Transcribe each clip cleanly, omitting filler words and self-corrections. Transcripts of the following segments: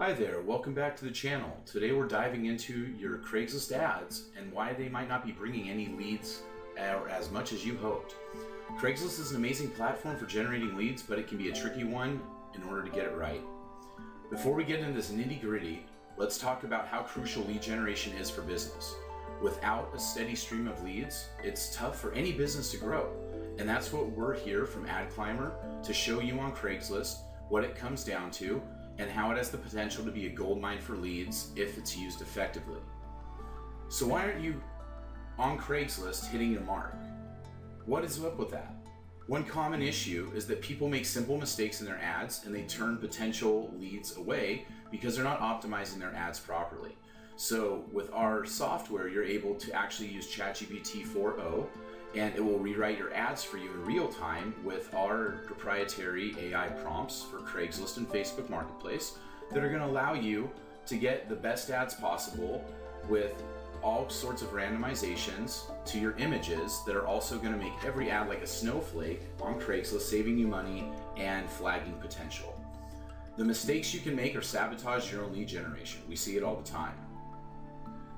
Hi there, welcome back to the channel. Today we're diving into your Craigslist ads and why they might not be bringing any leads or as much as you hoped. Craigslist is an amazing platform for generating leads, but it can be a tricky one in order to get it right. Before we get into this nitty-gritty, let's talk about how crucial lead generation is for business. Without a steady stream of leads, it's tough for any business to grow. And that's what we're here from AdClimber to show you on Craigslist, what it comes down to, and how it has the potential to be a goldmine for leads if it's used effectively. So why aren't you on Craigslist hitting your mark? What is up with that? One common issue is that people make simple mistakes in their ads and they turn potential leads away because they're not optimizing their ads properly. So with our software, you're able to actually use ChatGPT 4.0 and it will rewrite your ads for you in real time with our proprietary AI prompts for Craigslist and Facebook Marketplace that are going to allow you to get the best ads possible with all sorts of randomizations to your images that are also going to make every ad like a snowflake on Craigslist, saving you money and flagging potential. The mistakes you can make are sabotage your own lead generation. We see it all the time.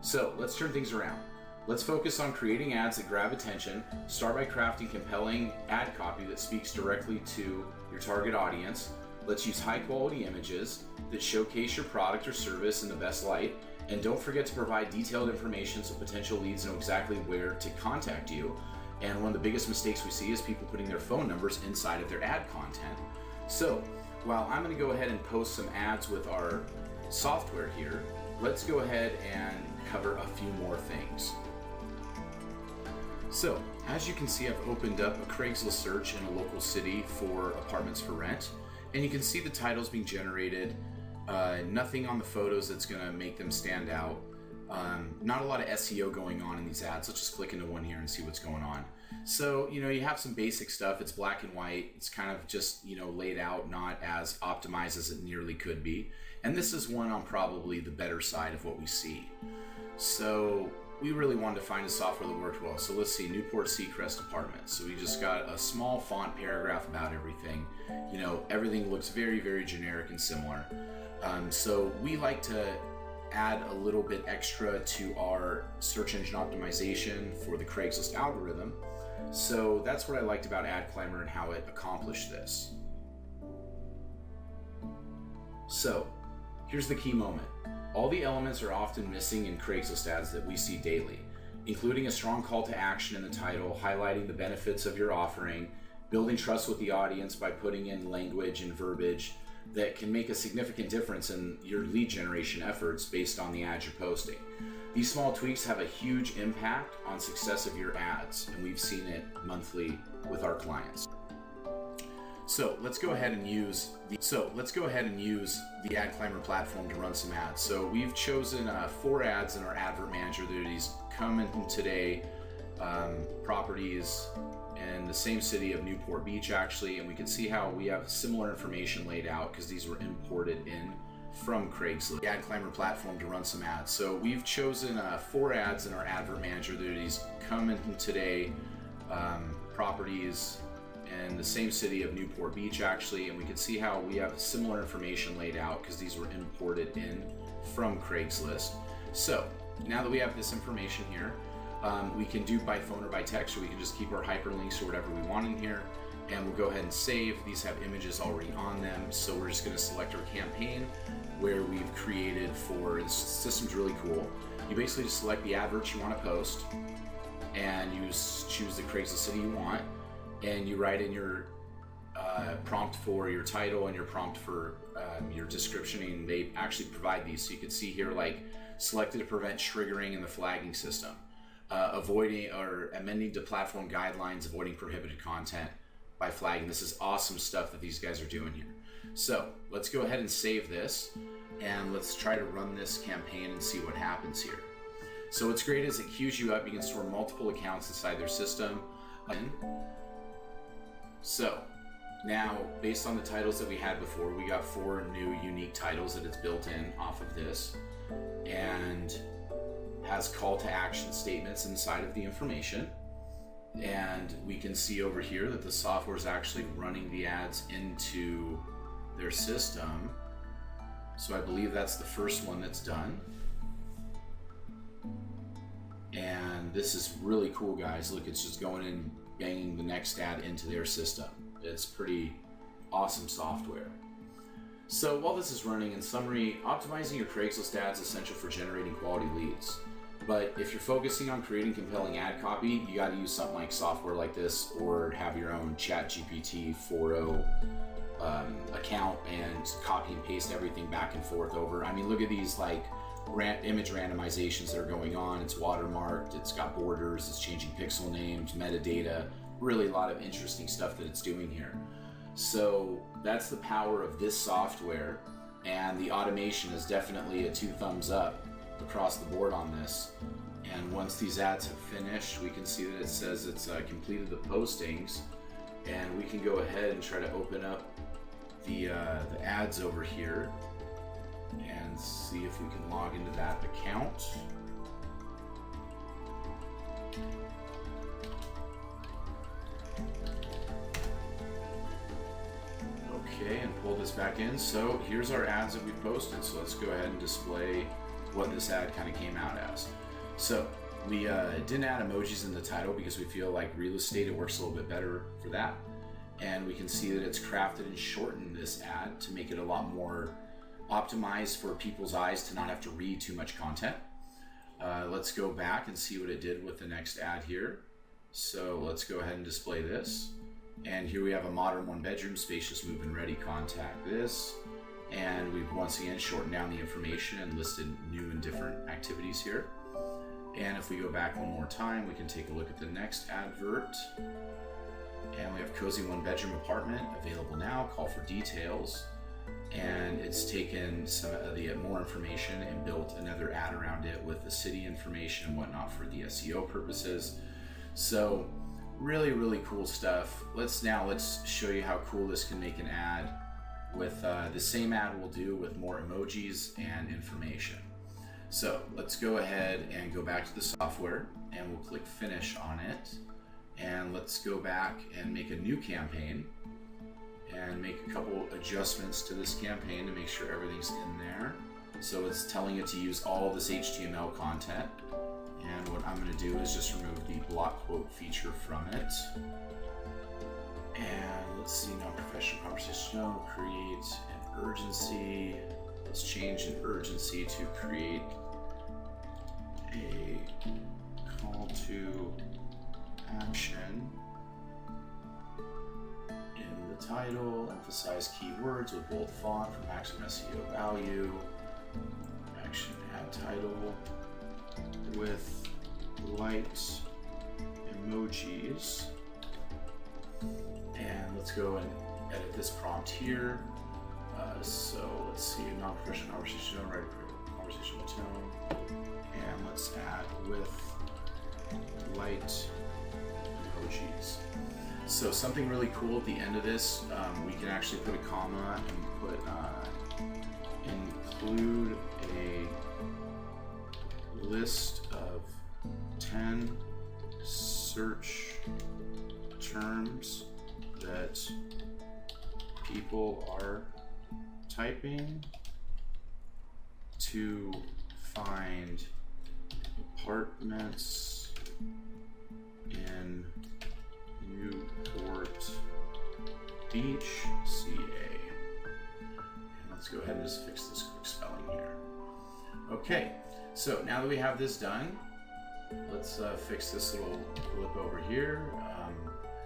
So let's turn things around. Let's focus on creating ads that grab attention. Start by crafting compelling ad copy that speaks directly to your target audience. Let's use high quality images that showcase your product or service in the best light. And don't forget to provide detailed information so potential leads know exactly where to contact you. And one of the biggest mistakes we see is people putting their phone numbers inside of their ad content. So while I'm going to go ahead and post some ads with our software here, let's go ahead and cover a few more things. So, as you can see, I've opened up a Craigslist search in a local city for apartments for rent, and you can see the titles being generated, nothing on the photos that's going to make them stand out, not a lot of SEO going on in these ads. Let's just click into one here and see what's going on. So, you have some basic stuff. It's black and white. It's kind of just, laid out, not as optimized as it nearly could be. And this is one on probably the better side of what we see. So we really wanted to find a software that worked well. So let's see, Newport Seacrest Apartments. So we just got a small font paragraph about everything. Everything looks very, very generic and similar. So we like to add a little bit extra to our search engine optimization for the Craigslist algorithm. So that's what I liked about AdClimber and how it accomplished this. So here's the key moment. All the elements are often missing in Craigslist ads that we see daily, including a strong call to action in the title, highlighting the benefits of your offering, building trust with the audience by putting in language and verbiage that can make a significant difference in your lead generation efforts based on the ads you're posting. These small tweaks have a huge impact on success of your ads, and we've seen it monthly with our clients. So let's go ahead and use the AdClimber platform to run some ads. So we've chosen 4 ads in our advert manager. These come in today, properties in the same city of Newport Beach actually, and we can see how we have similar information laid out because these were imported in from Craigslist. The AdClimber platform to run some ads. So we've chosen 4 ads in our advert manager. These come in today, properties in the same city of Newport Beach actually, and we can see how we have similar information laid out because these were imported in from Craigslist. So now that we have this information here, we can do by phone or by text, or we can just keep our hyperlinks or whatever we want in here, and we'll go ahead and save. These have images already on them, so we're just going to select our campaign where we've created for, this system's really cool. You basically just select the adverts you want to post and you choose the Craigslist city you want, and you write in your prompt for your title and your prompt for your description, and they actually provide these. So you can see here, like, selected to prevent triggering in the flagging system, avoiding or amending to platform guidelines, avoiding prohibited content by flagging. This is awesome stuff that these guys are doing here. So let's go ahead and save this, and let's try to run this campaign and see what happens here. So what's great is it queues you up. You can store multiple accounts inside their system. So now, based on the titles that we had before, we got 4 new unique titles that it's built in off of this, and has call to action statements inside of the information. And we can see over here that the software is actually running the ads into their system. So I believe that's the first one that's done. And this is really cool, guys. Look, it's just going in, banging the next ad into their system. It's pretty awesome software. So while this is running, in summary, optimizing your Craigslist ads is essential for generating quality leads. But if you're focusing on creating compelling ad copy, you got to use something like software like this, or have your own ChatGPT 4.0 account and copy and paste everything back and forth over. I mean, look at these like image randomizations that are going on. It's watermarked, it's got borders, it's changing pixel names, metadata, really a lot of interesting stuff that it's doing here. So that's the power of this software, and the automation is definitely a 2 thumbs up across the board on this. And once these ads have finished, we can see that it says it's completed the postings, and we can go ahead and try to open up the ads over here and see if we can log into that account. Okay, and pull this back in. So here's our ads that we posted. So let's go ahead and display what this ad kind of came out as. So we didn't add emojis in the title because we feel like real estate, it works a little bit better for that. And we can see that it's crafted and shortened this ad to make it a lot more optimized for people's eyes to not have to read too much content. Let's go back and see what it did with the next ad here. So let's go ahead and display this. And here we have a modern 1-bedroom, spacious, move-in ready, contact this. And we've once again shortened down the information and listed new and different activities here. And if we go back one more time, we can take a look at the next advert. And we have cozy 1-bedroom apartment available now, call for details. And it's taken some of the more information and built another ad around it with the city information and whatnot for the SEO purposes. So really, really cool stuff. Let's show you how cool this can make an ad with the same ad we'll do with more emojis and information. So let's go ahead and go back to the software, and we'll click finish on it. And let's go back and make a new campaign and make a couple adjustments to this campaign to make sure everything's in there. So it's telling it to use all this HTML content. And what I'm going to do is just remove the block quote feature from it. And let's see, non-professional conversation, create an urgency. Let's change an urgency to create a call to action in the title. Emphasize keywords with bold font for maximum SEO value. Action add title with light emojis. And let's go and edit this prompt here. So let's see, non-professional conversation tone, right? Conversational tone. And let's add with light emojis. So something really cool at the end of this, we can actually put a comma and put include a list of 10 search terms that people are typing to find apartments in Newport Beach, CA. And let's go ahead and just fix this quick spelling here. Okay, so now that we have this done, let's fix this little blip over here.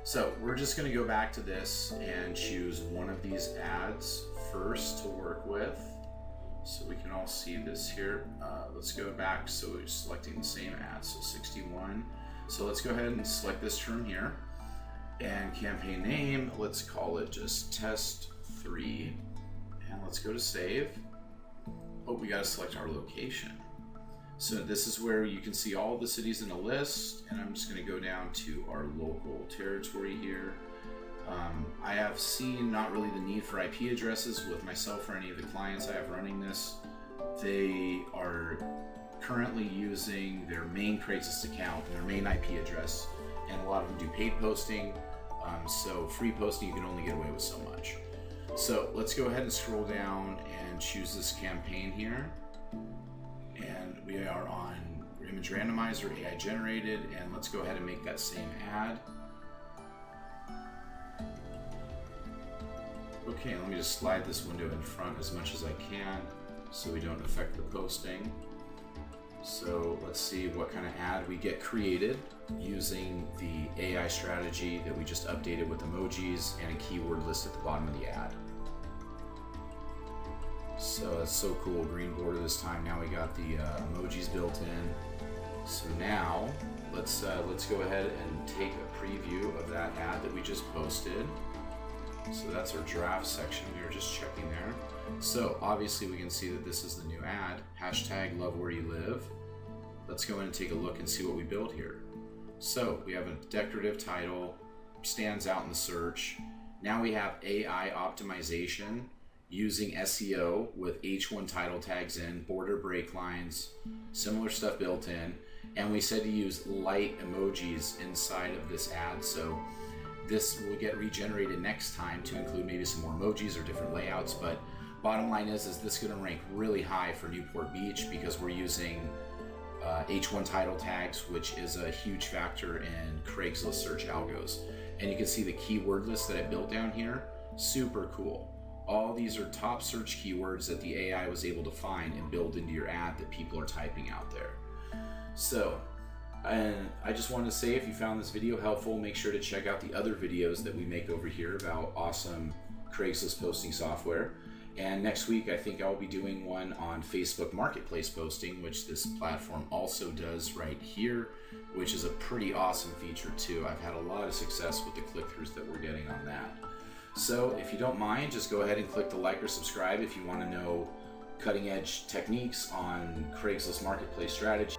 So we're just going to go back to this and choose one of these ads first to work with. So we can all see this here. Let's go back. So we're selecting the same ad, so 61. So let's go ahead and select this term here. And campaign name, let's call it just test 3. And let's go to save. Oh, we got to select our location. So this is where you can see all the cities in a list, and I'm just going to go down to our local territory here. I have seen not really the need for IP addresses with myself or any of the clients I have running this. They are currently using their main Craigslist account, their main IP address, and a lot of them do paid posting. So free posting, you can only get away with so much. So let's go ahead and scroll down and choose this campaign here. And we are on image randomizer, AI generated, and let's go ahead and make that same ad. Okay, let me just slide this window in front as much as I can so we don't affect the posting. So let's see what kind of ad we get created using the AI strategy that we just updated with emojis and a keyword list at the bottom of the ad. So that's so cool, green border this time. Now we got the emojis built in. So now let's go ahead and take a preview of that ad that we just posted. So that's our draft section. We were just checking there. So obviously we can see that this is the new ad. Hashtag love where you live. Let's go in and take a look and see what we built here. So we have a decorative title, stands out in the search. Now we have AI optimization using SEO with H1 title tags in, border break lines, similar stuff built in. And we said to use light emojis inside of this ad. So this will get regenerated next time to include maybe some more emojis or different layouts, but bottom line is this is going to rank really high for Newport Beach because we're using H1 title tags, which is a huge factor in Craigslist search algos. And you can see the keyword list that I built down here. Super cool. All these are top search keywords that the AI was able to find and build into your ad that people are typing out there. So, and I just wanted to say, if you found this video helpful, make sure to check out the other videos that we make over here about awesome Craigslist posting software. And next week, I think I'll be doing one on Facebook Marketplace posting, which this platform also does right here, which is a pretty awesome feature too. I've had a lot of success with the click-throughs that we're getting on that. So if you don't mind, just go ahead and click the like or subscribe if you want to know cutting-edge techniques on Craigslist Marketplace strategy.